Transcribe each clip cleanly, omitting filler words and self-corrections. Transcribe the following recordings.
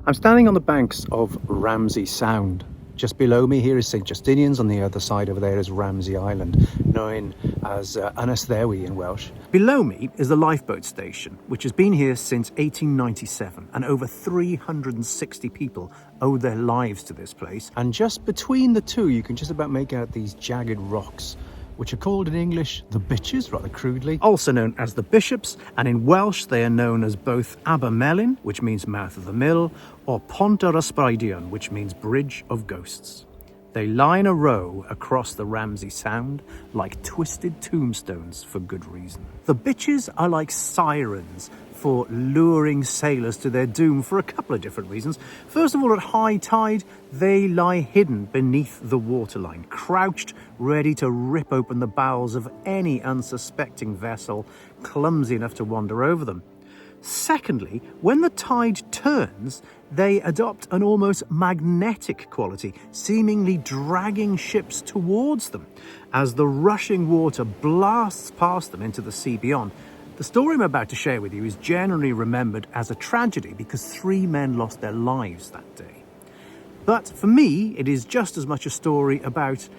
I'm standing on the banks of Ramsey Sound. Just below me here is St Justinian's, on the other side over there is Ramsey Island, known as Ynys Ddewi in Welsh. Below me is the Lifeboat Station, which has been here since 1897, and over 360 people owe their lives to this place. And just between the two, you can just about make out these jagged rocks, which are called in English the Bitches, rather crudely, also known as the Bishops, and in Welsh they are known as both Abermelin, which means mouth of the mill, or Pont Ysbrydion, which means bridge of ghosts. They lie in a row across the Ramsey Sound like twisted tombstones for good reason. The Bitches are like sirens for luring sailors to their doom for a couple of different reasons. First of all, at high tide, they lie hidden beneath the waterline, crouched, ready to rip open the bowels of any unsuspecting vessel clumsy enough to wander over them. Secondly, when the tide turns, they adopt an almost magnetic quality, seemingly dragging ships towards them. As the rushing water blasts past them into the sea beyond, the story I'm about to share with you is generally remembered as a tragedy because 3 men lost their lives that day. But for me, it is just as much a story about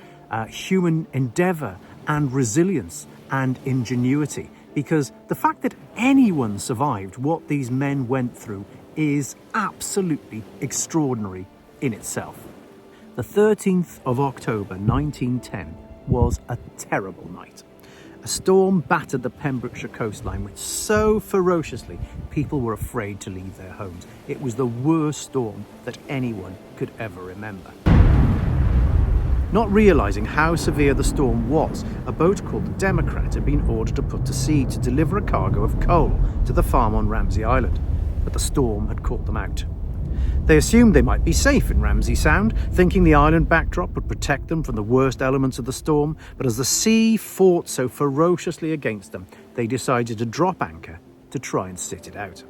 human endeavour and resilience and ingenuity, because the fact that anyone survived what these men went through is absolutely extraordinary in itself. The 13th of October 1910 was a terrible night. A storm battered the Pembrokeshire coastline so ferociously people were afraid to leave their homes. It was the worst storm that anyone could ever remember. Not realising how severe the storm was, a boat called the Democrat had been ordered to put to sea to deliver a cargo of coal to the farm on Ramsey Island, but the storm had caught them out. They assumed they might be safe in Ramsey Sound, thinking the island backdrop would protect them from the worst elements of the storm, but as the sea fought so ferociously against them, they decided to drop anchor to try and sit it out.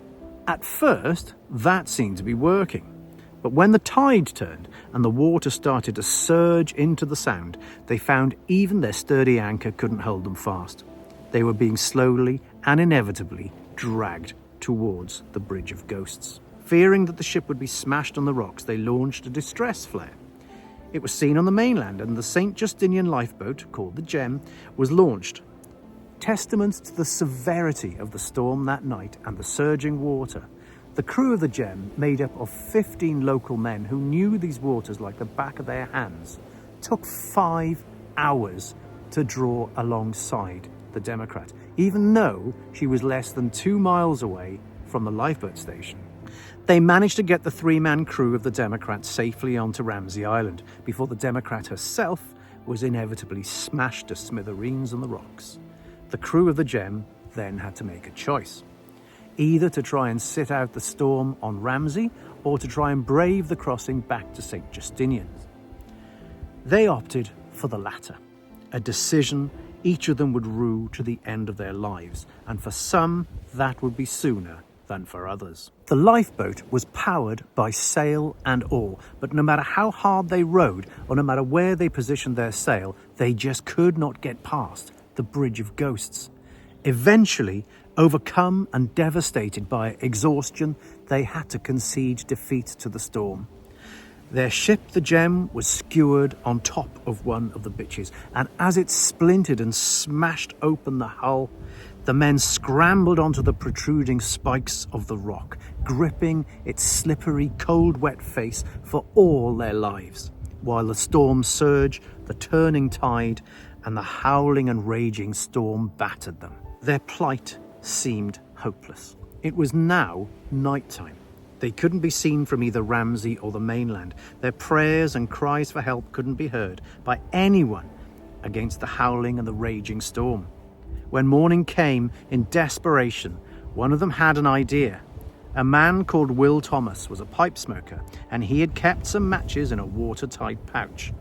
At first, that seemed to be working. But when the tide turned and the water started to surge into the sound, they found even their sturdy anchor couldn't hold them fast. They were being slowly and inevitably dragged towards the Bridge of Ghosts. Fearing that the ship would be smashed on the rocks, they launched a distress flare. It was seen on the mainland, and the St Justinian Lifeboat, called the Gem, was launched. Testament to the severity of the storm that night and the surging water, the crew of the Gem, made up of 15 local men who knew these waters like the back of their hands, took 5 hours to draw alongside the Democrat, even though she was less than 2 miles away from the lifeboat station. They managed to get the 3-man crew of the Democrat safely onto Ramsey Island before the Democrat herself was inevitably smashed to smithereens on the rocks. The crew of the Gem then had to make a choice, either to try and sit out the storm on Ramsey or to try and brave the crossing back to St Justinian's. They opted for the latter, a decision each of them would rue to the end of their lives, and for some that would be sooner than for others. The lifeboat was powered by sail and oar, but no matter how hard they rowed or no matter where they positioned their sail, they just could not get past the Bridge of Ghosts. Eventually, overcome and devastated by exhaustion, they had to concede defeat to the storm. Their ship, the Gem, was skewered on top of one of the Bitches, and as it splintered and smashed open the hull, the men scrambled onto the protruding spikes of the rock, gripping its slippery, cold, wet face for all their lives, while the storm surged, the turning tide, and the howling and raging storm battered them. Their plight seemed hopeless. It was now nighttime. They couldn't be seen from either Ramsey or the mainland. Their prayers and cries for help couldn't be heard by anyone against the howling and the raging storm. When morning came, in desperation, one of them had an idea. A man called Will Thomas was a pipe smoker, and he had kept some matches in a watertight pouch.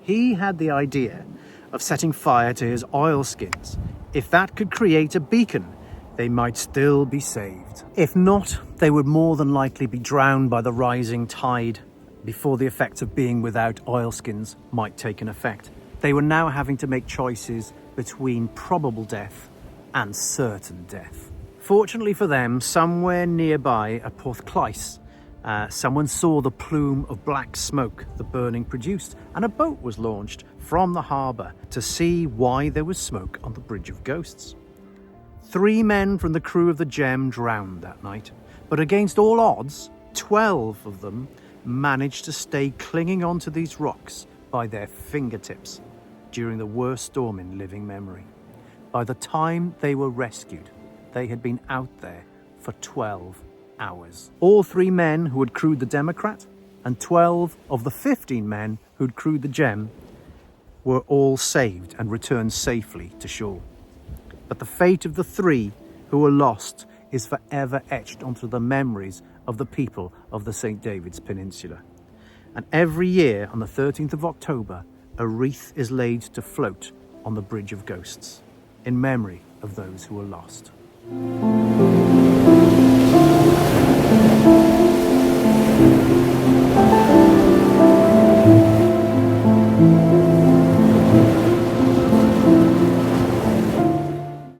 He had the idea of setting fire to his oilskins. If that could create a beacon, they might still be saved. If not, they would more than likely be drowned by the rising tide before the effects of being without oilskins might take an effect. They were now having to make choices between probable death and certain death. Fortunately for them, somewhere nearby at Porthclais, Someone saw the plume of black smoke the burning produced, and a boat was launched from the harbour to see why there was smoke on the Bridge of Ghosts. 3 men from the crew of the Gem drowned that night, but against all odds, 12 of them managed to stay clinging onto these rocks by their fingertips during the worst storm in living memory. By the time they were rescued, they had been out there for 12 hours. All 3 men who had crewed the Democrat and 12 of the 15 men who'd crewed the Gem were all saved and returned safely to shore. But the fate of the 3 who were lost is forever etched onto the memories of the people of the St Davids Peninsula. And every year on the 13th of October, a wreath is laid to float on the Bridge of Ghosts in memory of those who were lost.